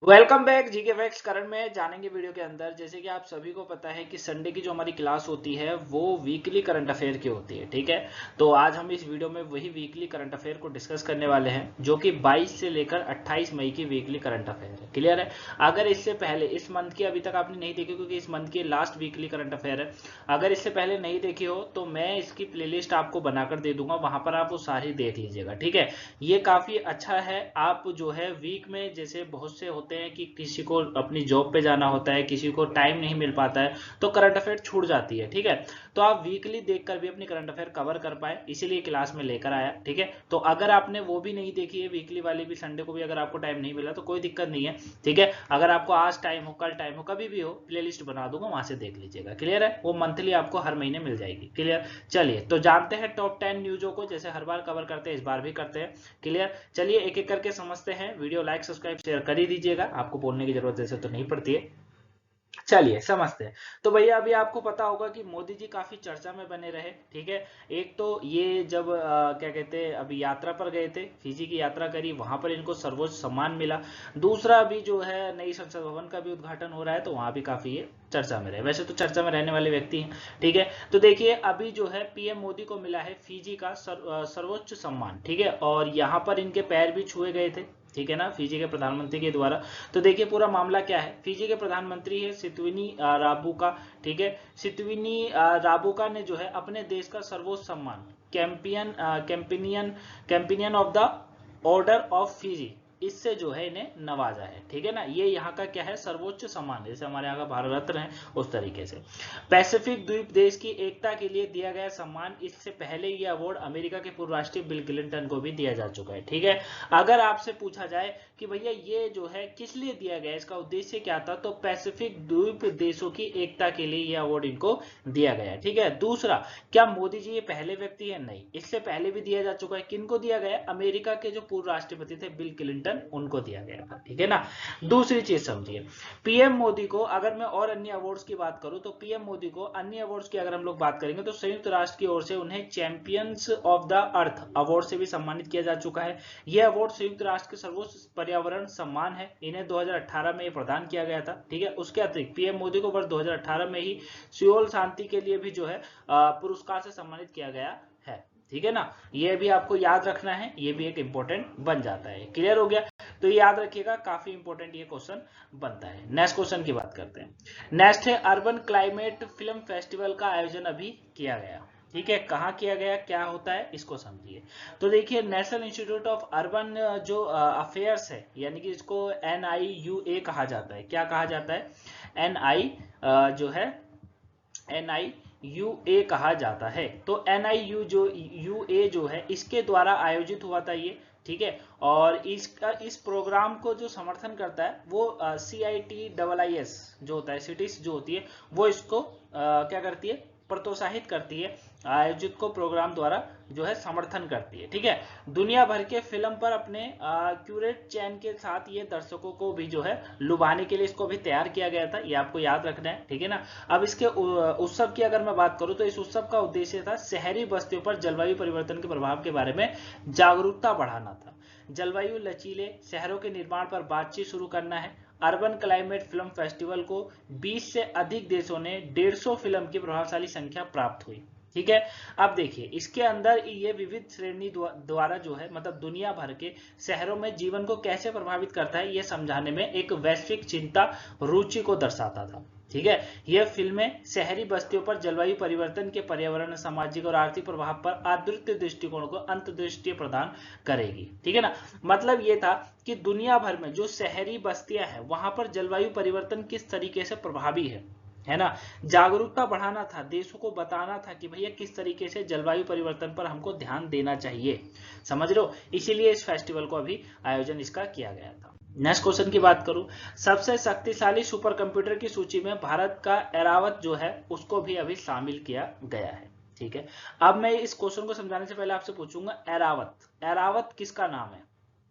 Welcome back GK facts करण में जानेंगे video के अंदर। जैसे कि आप सभी को पता है कि संडे की जो हमारी क्लास होती है वो वीकली करंट अफेयर की होती है। ठीक है, तो आज हम इस वीडियो में वही वीकली करंट अफेयर को डिस्कस करने वाले हैं जो कि 22 से लेकर 28 मई की वीकली करंट अफेयर है। क्लियर है? अगर इससे पहले इस मंथ की अभी तक आपने नहीं देखी, क्योंकि इस मंथ की लास्ट वीकली करंट अफेयर है, अगर इससे पहले नहीं देखी हो तो मैं इसकी प्लेलिस्ट आपको बनाकर दे दूंगा, वहां पर आप वो सारी देख लीजिएगा। ठीक है, ये काफी अच्छा है। आप जो है वीक में, जैसे बहुत से होते हैं कि किसी को अपनी जॉब पे जाना होता है, किसी को टाइम नहीं मिल पाता है, तो करंट अफेयर छूट जाती है। ठीक है, तो आप वीकली देखकर भी अपनी करंट अफेयर कवर कर पाए, इसीलिए क्लास में लेकर आया। ठीक है, तो अगर आपने वो भी नहीं देखी है वीकली वाली भी, संडे को भी अगर आपको टाइम नहीं मिला तो कोई दिक्कत नहीं है। ठीक है, अगर आपको आज टाइम हो, कल टाइम हो, कभी भी हो, प्लेलिस्ट बना दूंगा, वहां से देख लीजिएगा। क्लियर है? वो मंथली आपको हर महीने मिल जाएगी। क्लियर? चलिए तो जानते हैं टॉप 10 न्यूजों को, जैसे हर बार कवर करते हैं इस बार भी करते हैं। क्लियर? चलिए एक एक करके समझते हैं। वीडियो लाइक सब्सक्राइब शेयर कर ही दीजिएगा, आपको बोलने की जरूरत जैसे तो नहीं पड़ती है। चलिए समझते हैं। तो भैया अभी आपको पता होगा कि मोदी जी काफी चर्चा में बने रहे। ठीक है, एक तो ये जब क्या कहते हैं, अभी यात्रा पर गए थे, फिजी की यात्रा करी, वहां पर इनको सर्वोच्च सम्मान मिला। दूसरा अभी जो है नई संसद भवन का भी उद्घाटन हो रहा है, तो वहां भी काफी ये चर्चा में रहे। वैसे तो चर्चा में रहने वाले व्यक्ति हैं। ठीक है, तो देखिए अभी जो है पीएम मोदी को मिला है फिजी का सर्वोच्च सम्मान। ठीक है, और यहाँ पर इनके पैर भी छुए गए थे। ठीक है ना, फिजी के प्रधानमंत्री के द्वारा। तो देखिए पूरा मामला क्या है। फिजी के प्रधानमंत्री है सितविनी राबुका। ठीक है, सितविनी राबुका ने जो है अपने देश का सर्वोच्च सम्मान companion of the order of Fiji, इससे जो है इन्हें नवाजा है। ठीक है ना, ये यहाँ का क्या है, सर्वोच्च सम्मान, जैसे हमारे यहाँ का भारत रत्न है उस तरीके से। पैसिफिक द्वीप देश की एकता के लिए दिया गया सम्मान। इससे पहले ये अवार्ड अमेरिका के पूर्व राष्ट्रपति बिल क्लिंटन को भी दिया जा चुका है। ठीक है, अगर आपसे पूछा जाए कि भैया ये जो है किस लिए दिया गया, इसका उद्देश्य क्या था, तो पैसिफिक द्वीप देशों की एकता के लिए यह अवार्ड इनको दिया गया। ठीक है, दूसरा, क्या मोदी जी ये पहले व्यक्ति है? नहीं, इससे पहले भी दिया जा चुका है। किनको दिया गया? अमेरिका के जो पूर्व राष्ट्रपति थे बिल क्लिंटन, उनको दिया गया था। ठीक है ना, दूसरी चीज समझिए, पीएम मोदी को, अगर मैं और अन्य अवार्ड्स की बात करूं तो पीएम मोदी को अन्य अवार्ड्स की अगर हम लोग बात करेंगे तो संयुक्त राष्ट्र की ओर से उन्हें champions of the earth award से भी सम्मानित किया जा चुका है। यह अवार्ड संयुक्त राष्ट्र के सर्वोच्च पर्यावरण सम्मान है, इन्हें 2018 में प्रदान किया गया था। ठीक है, उसके अतिरिक्त पीएम मोदी को वर्ष 2018 में ही सियोल शांति के लिए भी जो है पुरस्कार से सम्मानित किया गया है। ठीक है ना, ये भी आपको याद रखना है, ये भी एक इंपॉर्टेंट बन जाता है। क्लियर हो गया? तो ये याद रखिएगा, काफी इंपॉर्टेंट ये क्वेश्चन बनता है। नेक्स्ट क्वेश्चन की बात करते हैं। नेक्स्ट है अर्बन क्लाइमेट फिल्म फेस्टिवल का आयोजन अभी किया गया। ठीक है, कहाँ किया गया, क्या होता है, इसको समझिए। तो देखिए नेशनल इंस्टीट्यूट ऑफ अर्बन जो अफेयर्स है, यानी कि इसको NIUA कहा जाता है। क्या कहा जाता है? NI जो है NIUA कहा जाता है। तो NIUA जो है इसके द्वारा आयोजित हुआ था ये। ठीक है, और इस प्रोग्राम को जो समर्थन करता है वो CITIIS जो होता है, सिटीज जो होती है वो इसको क्या करती है, प्रोत्साहित करती है, आयोजित को प्रोग्राम द्वारा जो है समर्थन करती है। ठीक है, दुनिया भर के फिल्म पर अपने क्यूरेट चैन के साथ ये दर्शकों को भी जो है लुभाने के लिए इसको भी तैयार किया गया था, ये आपको याद रखना है। ठीक है ना, अब इसके उत्सव की अगर मैं बात करूं तो इस उत्सव का उद्देश्य था शहरी बस्तियों पर जलवायु परिवर्तन के प्रभाव के बारे में जागरूकता बढ़ाना था, जलवायु लचीले शहरों के निर्माण पर बातचीत शुरू करना है। अर्बन क्लाइमेट फिल्म फेस्टिवल को 20 से अधिक देशों ने 150 फिल्म की प्रभावशाली संख्या प्राप्त हुई। ठीक है, अब देखिए इसके अंदर ये विविध श्रेणी द्वारा जो है, मतलब दुनिया भर के शहरों में जीवन को कैसे प्रभावित करता है, ये समझाने में एक वैश्विक चिंता रुचि को दर्शाता था। ठीक है, यह फिल्में शहरी बस्तियों पर जलवायु परिवर्तन के पर्यावरण, सामाजिक और आर्थिक प्रभाव पर अद्वितीय दृष्टिकोण को अंतर्दृष्टि प्रदान करेगी। ठीक है ना, मतलब ये था कि दुनिया भर में जो शहरी बस्तियां हैं वहां पर जलवायु परिवर्तन किस तरीके से प्रभावी है ना, जागरूकता बढ़ाना था, देशों को बताना था कि भैया किस तरीके से जलवायु परिवर्तन पर हमको ध्यान देना चाहिए। समझ लो, इसीलिए इस फेस्टिवल को अभी आयोजन इसका किया गया था। नेक्स्ट क्वेश्चन की बात करूं, सबसे शक्तिशाली सुपर कंप्यूटर की सूची में भारत का एरावत जो है उसको भी अभी शामिल किया गया है। ठीक है, अब मैं इस क्वेश्चन को समझाने से पहले आपसे पूछूंगा, एरावत एरावत किसका नाम है?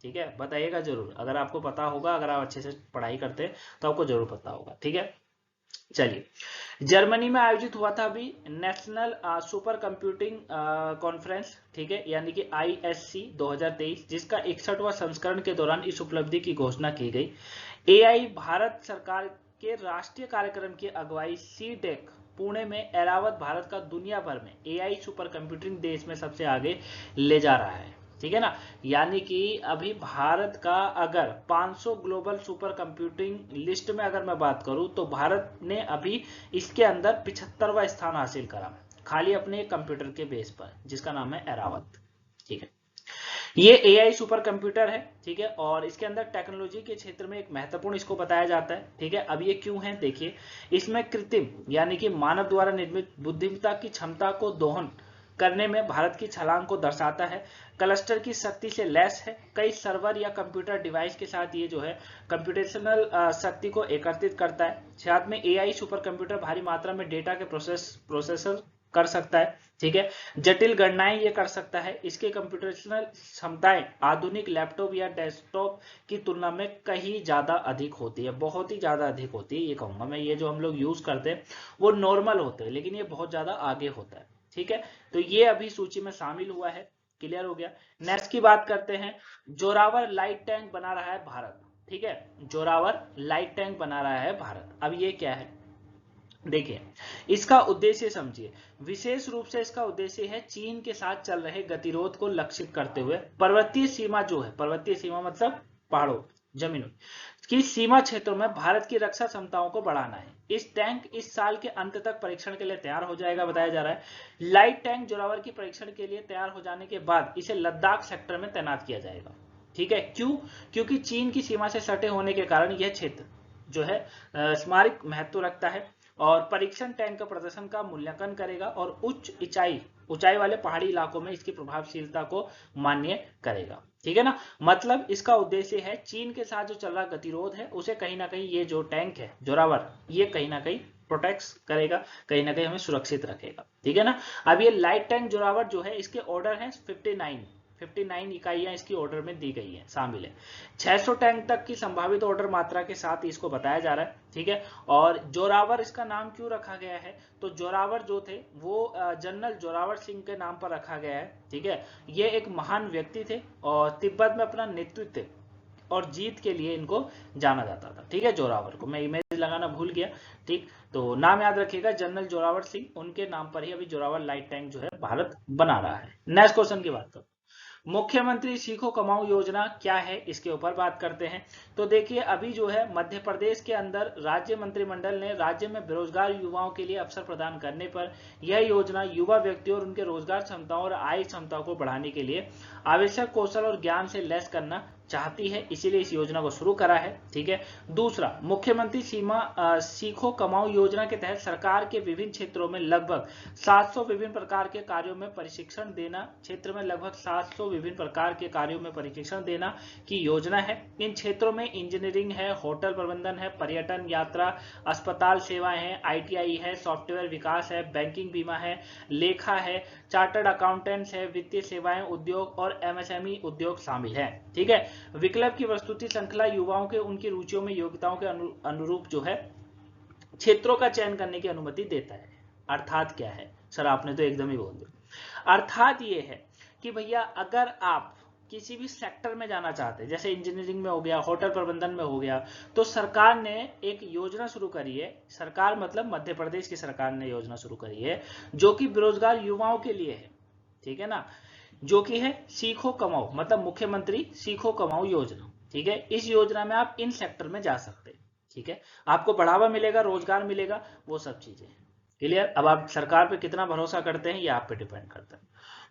ठीक है, बताइएगा जरूर, अगर आपको पता होगा, अगर आप अच्छे से पढ़ाई करते हैं तो आपको जरूर पता होगा। ठीक है, चलिए, जर्मनी में आयोजित हुआ था अभी नेशनल सुपर कंप्यूटिंग कॉन्फ्रेंस, ठीक है, यानी कि ISC 2023, जिसका 61वां संस्करण के दौरान इस उपलब्धि की घोषणा की गई। AI भारत सरकार के राष्ट्रीय कार्यक्रम की अगुवाई CDEC पुणे में एरावत भारत का दुनिया भर में AI सुपर कंप्यूटिंग देश में सबसे आगे ले जा रहा है, ठीक है ना। यानी कि अभी भारत का अगर 500 ग्लोबल सुपर कंप्यूटिंग लिस्ट में अगर मैं बात करूं तो भारत ने अभी इसके अंदर 75वां स्थान हासिल करा, खाली अपने कंप्यूटर के बेस पर, जिसका नाम है एरावत, ठीक है। ये AI सुपर कंप्यूटर है, ठीक है, और इसके अंदर टेक्नोलॉजी के क्षेत्र में एक महत्वपूर्ण इसको बताया जाता है, ठीक है। अब ये क्यों है देखिए, इसमें कृत्रिम यानी कि मानव द्वारा निर्मित बुद्धिमत्ता की क्षमता को दोहन करने में भारत की छलांग को दर्शाता है। क्लस्टर की शक्ति से लैस है, कई सर्वर या कंप्यूटर डिवाइस के साथ ये जो है कंप्यूटेशनल शक्ति को एकत्रित करता है। साथ में AI सुपर कंप्यूटर भारी मात्रा में डेटा के प्रोसेसर कर सकता है, ठीक है, जटिल गणनाएं ये कर सकता है। इसके कंप्यूटेशनल क्षमताएं आधुनिक लैपटॉप या डेस्कटॉप की तुलना में कहीं ज्यादा अधिक होती है, बहुत ही ज्यादा अधिक होती है, ये कहूंगा मैं। ये जो हम लोग यूज करते हैं वो नॉर्मल होते हैं, लेकिन ये बहुत ज्यादा आगे होता है, ठीक है। तो ये अभी सूची में शामिल हुआ है, क्लियर हो गया। नेक्स्ट की बात करते हैं, जोरावर लाइट टैंक बना रहा है भारत, ठीक है, जोरावर लाइट टैंक बना रहा है भारत। अब ये क्या है देखिए, इसका उद्देश्य समझिए, विशेष रूप से इसका उद्देश्य है चीन के साथ चल रहे गतिरोध को लक्षित करते हुए पर्वतीय सीमा जो है, पर्वतीय सीमा मतलब पहाड़ों, जमीनों की सीमा क्षेत्रों में भारत की रक्षा क्षमताओं को बढ़ाना है। इस टैंक इस साल के अंत तक परीक्षण के लिए तैयार हो जाएगा, बताया जा रहा है। लाइट टैंक जोरावर की परीक्षण के लिए तैयार हो जाने के बाद इसे लद्दाख सेक्टर में तैनात किया जाएगा, ठीक है। क्यों? क्योंकि चीन की सीमा से सटे होने के कारण यह क्षेत्र जो है स्मारक महत्व रखता है, और परीक्षण टैंक का प्रदर्शन का मूल्यांकन करेगा और उच्च ऊंचाई वाले पहाड़ी इलाकों में इसकी प्रभावशीलता को मान्य करेगा, ठीक है ना। मतलब इसका उद्देश्य है चीन के साथ जो चल रहा गतिरोध है उसे कहीं ना कहीं ये जो टैंक है जोरावर, ये कहीं ना कहीं प्रोटेक्ट करेगा, कहीं ना कहीं हमें सुरक्षित रखेगा, ठीक है ना। अब ये लाइट टैंक जोरावर जो है इसके ऑर्डर है 59 इकाइयां इसकी ऑर्डर में दी गई है, शामिल है। 600 टैंक तक की संभावित ऑर्डर मात्रा के साथ इसको बताया जा रहा है, ठीक है। और जोरावर इसका नाम क्यों रखा गया है, तो जोरावर जो थे वो जनरल जोरावर सिंह के नाम पर रखा गया है, ठीक है। ये एक महान व्यक्ति थे और तिब्बत में अपना नेतृत्व और जीत के लिए इनको जाना जाता था, ठीक है। जोरावर को मैं इमेज लगाना भूल गया, ठीक, तो नाम याद रखिएगा, जनरल जोरावर सिंह, उनके नाम पर ही अभी जोरावर लाइट टैंक जो है भारत बना रहा है। नेक्स्ट क्वेश्चन की बात करो, मुख्यमंत्री सीखो कमाओ योजना क्या है, इसके ऊपर बात करते हैं। तो देखिए, अभी जो है मध्य प्रदेश के अंदर राज्य मंत्रिमंडल ने राज्य में बेरोजगार युवाओं के लिए अवसर प्रदान करने पर यह योजना युवा व्यक्तियों और उनके रोजगार क्षमताओं और आय क्षमता को बढ़ाने के लिए आवश्यक कौशल और ज्ञान से लैस करना चाहती है, इसीलिए इस योजना को शुरू करा है, ठीक है। दूसरा, मुख्यमंत्री सीखो कमाओ योजना के तहत सरकार के विभिन्न क्षेत्रों में लगभग 700 विभिन्न प्रकार के कार्यों में प्रशिक्षण देना, क्षेत्र में लगभग 700 विभिन्न प्रकार के कार्यों में प्रशिक्षण देना की योजना है। इन क्षेत्रों में इंजीनियरिंग है, होटल प्रबंधन है, पर्यटन, यात्रा, अस्पताल सेवाएं हैं, ITI है, सॉफ्टवेयर विकास है, बैंकिंग, बीमा है, लेखा है, चार्टर्ड अकाउंटेंट्स है, वित्तीय सेवाएं, उद्योग और MSME उद्योग शामिल है, ठीक है। विकल्प की प्रस्तुति श्रृंखला युवाओं के उनकी रुचियों में योग्यताओं के अनुरूप जो है क्षेत्रों का चयन करने की अनुमति देता है। अर्थात क्या है सर, आपने तो एकदम ही बोल दिया। अर्थात ये है कि भैया अगर आप किसी भी सेक्टर में जाना चाहते हैं, जैसे इंजीनियरिंग में हो गया, होटल प्रबंधन में हो गया, तो सरकार ने एक योजना शुरू करी है। सरकार मतलब मध्य प्रदेश की सरकार ने योजना शुरू करी है जो कि बेरोजगार युवाओं के लिए है, ठीक है ना, जो कि है सीखो कमाओ, मतलब मुख्यमंत्री सीखो कमाओ योजना, ठीक है। इस योजना में आप इन सेक्टर में जा सकते हैं, ठीक है, आपको बढ़ावा मिलेगा, रोजगार मिलेगा, वो सब चीजें क्लियर। अब आप सरकार पे कितना भरोसा करते हैं ये आप पे डिपेंड करता है।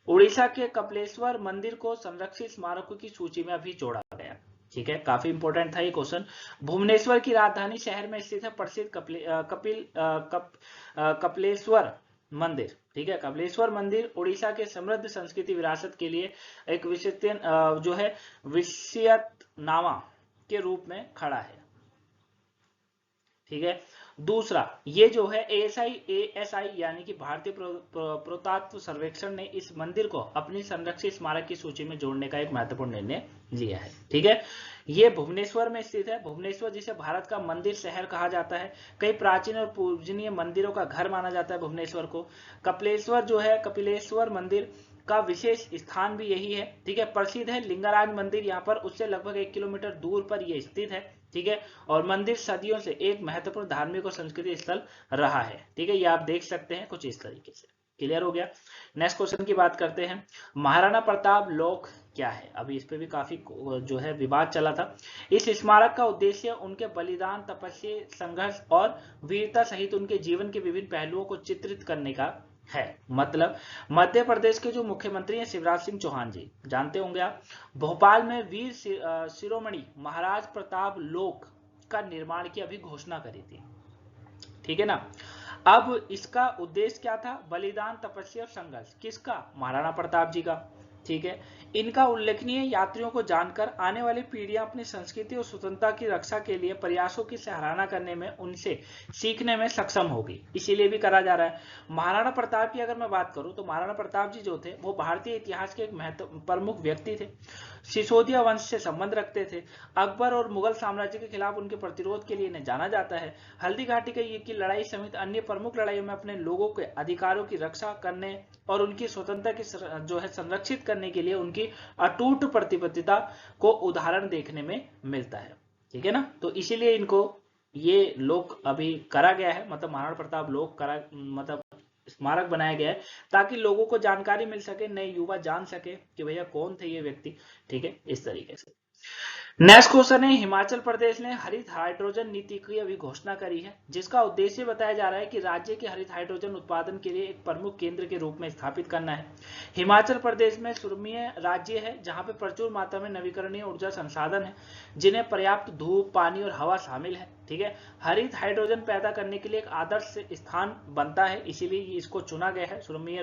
उड़ीसा के कपिलेश्वर मंदिर को संरक्षित स्मारकों की सूची में अभी जोड़ा गया, ठीक है, काफी इंपॉर्टेंट था ये क्वेश्चन। भुवनेश्वर की राजधानी शहर में स्थित है प्रसिद्ध कपिलेश्वर मंदिर, ठीक है। कपिलेश्वर मंदिर उड़ीसा के समृद्ध संस्कृति विरासत के लिए एक जो है विषयतनामा के रूप में खड़ा है, ठीक है। दूसरा, ये जो है एएसआई यानी कि भारतीय पुरातत्व सर्वेक्षण ने इस मंदिर को अपनी संरक्षित स्मारक की सूची में जोड़ने का एक महत्वपूर्ण निर्णय लिया है। ठीक है, ये भुवनेश्वर में स्थित है। भुवनेश्वर जिसे भारत का मंदिर शहर कहा जाता है, कई प्राचीन और पूजनीय मंदिरों का घर माना जाता है भुवनेश्वर को। कपिलेश्वर जो है, कपिलेश्वर मंदिर का विशेष स्थान भी यही है। ठीक है, प्रसिद्ध है लिंगराज मंदिर यहाँ पर, उससे लगभग 1 किलोमीटर दूर पर यह स्थित है। ठीक है, और मंदिर सदियों से एक महत्वपूर्ण धार्मिक और संस्कृति स्थल रहा है। ठीक है, ये आप देख सकते हैं कुछ इस तरीके से। क्लियर हो गया। नेक्स्ट क्वेश्चन की बात करते हैं, महाराणा प्रताप लोक क्या है? अभी इस पे भी काफी जो है विवाद चला था। इस स्मारक का उद्देश्य उनके बलिदान, तपस्या, संघर्ष और वीरता सहित उनके जीवन के विभिन्न पहलुओं को चित्रित करने का है। मतलब मध्य प्रदेश के जो मुख्यमंत्री हैं शिवराज सिंह चौहान जी, जानते होंगे आप, भोपाल में वीर शिरोमणि महाराज प्रताप लोक का निर्माण की अभी घोषणा करी थी। ठीक है ना। अब इसका उद्देश्य क्या था? बलिदान, तपस्या और संघर्ष। किसका? महाराणा प्रताप जी का। ठीक है, इनका उल्लेखनीय यात्रियों को जानकर आने वाली पीढ़ियां अपनी संस्कृति और स्वतंत्रता की रक्षा के लिए प्रयासों की सराहना करने में, उनसे सीखने में सक्षम होगी, इसीलिए भी करा जा रहा है। महाराणा प्रताप की अगर मैं बात करूं तो महाराणा प्रताप जी जो थे वो भारतीय इतिहास के एक प्रमुख व्यक्ति थे। सिसोदिया वंश से संबंध रखते थे। अकबर और मुगल साम्राज्य के खिलाफ उनके प्रतिरोध के लिए इन्हें जाना जाता है। हल्दी घाटी की लड़ाई समेत अन्य प्रमुख लड़ाइयों में अपने लोगों के अधिकारों की रक्षा करने और उनकी स्वतंत्रता की जो है संरक्षित करने के लिए उनकी अटूट प्रतिबद्धता को उदाहरण देखने में मिलता है। ठीक है ना, तो इसीलिए इनको ये लोक अभी करा गया है, मतलब महाराणा प्रताप लोक करा, मतलब स्मारक बनाया गया है ताकि लोगों को जानकारी मिल सके, नए युवा जान सके कि भैया कौन थे ये व्यक्ति। ठीक है, इस तरीके से। नेक्स्ट क्वेश्चन है, हिमाचल प्रदेश ने हरित हाइड्रोजन नीति की अभी घोषणा करी है, जिसका उद्देश्य बताया जा रहा है कि राज्य के हरित हाइड्रोजन उत्पादन के लिए एक प्रमुख केंद्र के रूप में स्थापित करना है। हिमाचल प्रदेश में सुरम्य राज्य है जहां पे प्रचुर मात्रा में नवीकरणीय ऊर्जा संसाधन है, जिन्हें पर्याप्त धूप, पानी और हवा शामिल है। ठीक है, हरित हाइड्रोजन पैदा करने के लिए एक आदर्श स्थान बनता है, इसीलिए इसको चुना गया है, सुरम्य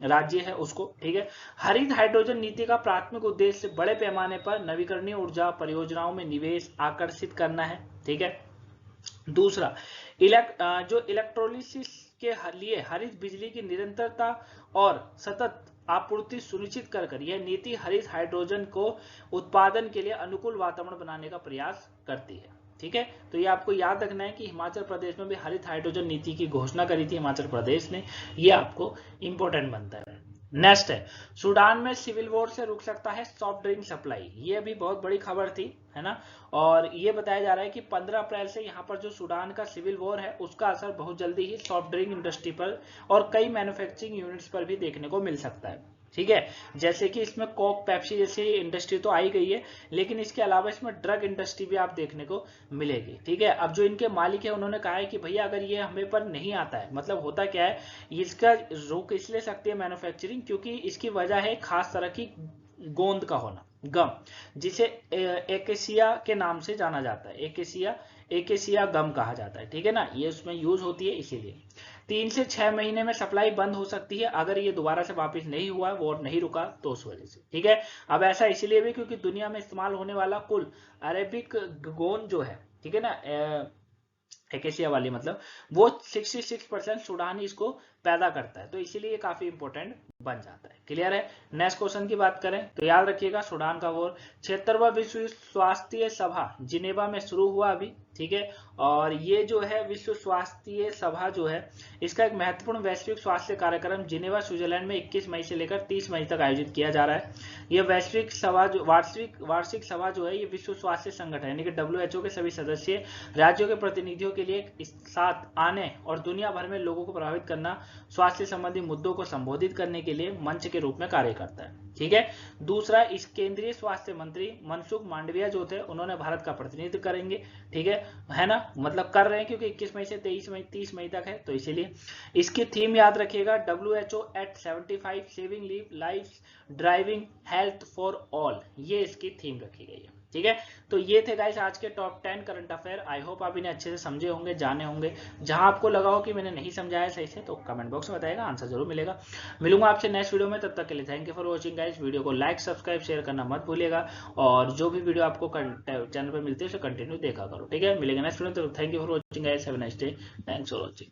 राज्य है उसको। ठीक है, हरित हाइड्रोजन नीति का प्राथमिक उद्देश्य बड़े पैमाने पर नवीकरणीय ऊर्जा परियोजनाओं में निवेश आकर्षित करना है। ठीक है, दूसरा, जो इलेक्ट्रोलिसिस के लिए हरित बिजली की निरंतरता और सतत आपूर्ति सुनिश्चित कर यह नीति हरित हाइड्रोजन को उत्पादन के लिए अनुकूल वातावरण बनाने का प्रयास करती है। ठीक है, तो ये आपको याद रखना है कि हिमाचल प्रदेश में भी हरित हाइड्रोजन नीति की घोषणा करी थी हिमाचल प्रदेश ने, ये आपको इंपॉर्टेंट बनता है। नेक्स्ट है, सूडान में सिविल वॉर से रुक सकता है सॉफ्ट ड्रिंक सप्लाई। ये अभी बहुत बड़ी खबर थी, है ना, और ये बताया जा रहा है कि 15 अप्रैल से यहाँ पर जो सूडान का सिविल वॉर है उसका असर बहुत जल्दी ही सॉफ्ट ड्रिंक इंडस्ट्री पर और कई मैन्युफैक्चरिंग यूनिट्स पर भी देखने को मिल सकता है। ठीक है, जैसे कि इसमें कोक, पेप्सी जैसी इंडस्ट्री तो आई गई है, लेकिन इसके अलावा इसमें ड्रग इंडस्ट्री भी आप देखने को मिलेगी। ठीक है, अब जो इनके मालिक है उन्होंने कहा है कि भैया अगर ये हमें पर नहीं आता है, मतलब होता क्या है, इसका रोक इसलिए सकती है मैन्युफैक्चरिंग क्योंकि इसकी वजह है खास तरह की गोंद का होना, गम, जिसे एकेसिया के नाम से जाना जाता है, एकेसिया गम कहा जाता है। ठीक है ना, ये उसमें यूज होती है, इसीलिए 3 से 6 महीने में सप्लाई बंद हो सकती है अगर ये दोबारा से वापस नहीं हुआ, वॉर नहीं रुका तो उस वजह से। ठीक है, अब ऐसा इसलिए भी क्योंकि दुनिया में इस्तेमाल होने वाला कुल अरेबिक गोंद जो है, ठीक है ना, एकेसिया वाली, मतलब वो 66% सूडान ही इसको पैदा करता है, तो इसीलिए काफी इंपॉर्टेंट बन जाता है। क्लियर है। नेक्स्ट क्वेश्चन की बात करें तो याद रखिएगा, सूडान का वॉर 76वां विश्व स्वास्थ्य सभा जिनेवा में शुरू हुआ अभी। ठीक है, और ये जो है विश्व स्वास्थ्य सभा जो है इसका एक महत्वपूर्ण वैश्विक स्वास्थ्य कार्यक्रम जिनेवा स्विट्जरलैंड में 21 मई से लेकर 30 मई तक आयोजित किया जा रहा है। यह वैश्विक सभा जो वार्षिक सभा जो है ये विश्व स्वास्थ्य संगठन यानी कि WHO के सभी सदस्य राज्यों के प्रतिनिधियों के लिए एक साथ आने और दुनिया भर में लोगों को प्रभावित करना, स्वास्थ्य संबंधी मुद्दों को संबोधित करने के लिए मंच के रूप में कार्य करता है। ठीक है, दूसरा, इस केंद्रीय स्वास्थ्य मंत्री मनसुख मांडविया जो थे उन्होंने भारत का प्रतिनिधित्व करेंगे। ठीक है ना, मतलब कर रहे हैं क्योंकि 21 मई से 30 मई तक है, तो इसीलिए इसकी थीम याद रखिएगा, WHO at 75 saving lives driving health for all, ये इसकी थीम रखी गई है। ठीक है। तो ये थे गाइस आज के top 10 current affair. I hope आप इन्हें अच्छे से समझे होंगे, जाने होंगे। जहां आपको लगा हो कि मैंने नहीं समझाया सही से तो कमेंट बॉक्स में बताएगा, आंसर जरूर मिलेगा। मिलूंगा आपसे नेक्स्ट वीडियो में, तब तक के लिए thank you for watching guys. Video को लाइक सब्सक्राइब शेयर करना मत भूलिएगा, और जो भी वीडियो आपको चैनल पर मिलती है उसे कंटिन्यू देखा करो, ठीक है। मिलेंगे नेक्स्ट वीडियो, तो thank you for watching guys, have a nice day, thanks for watching.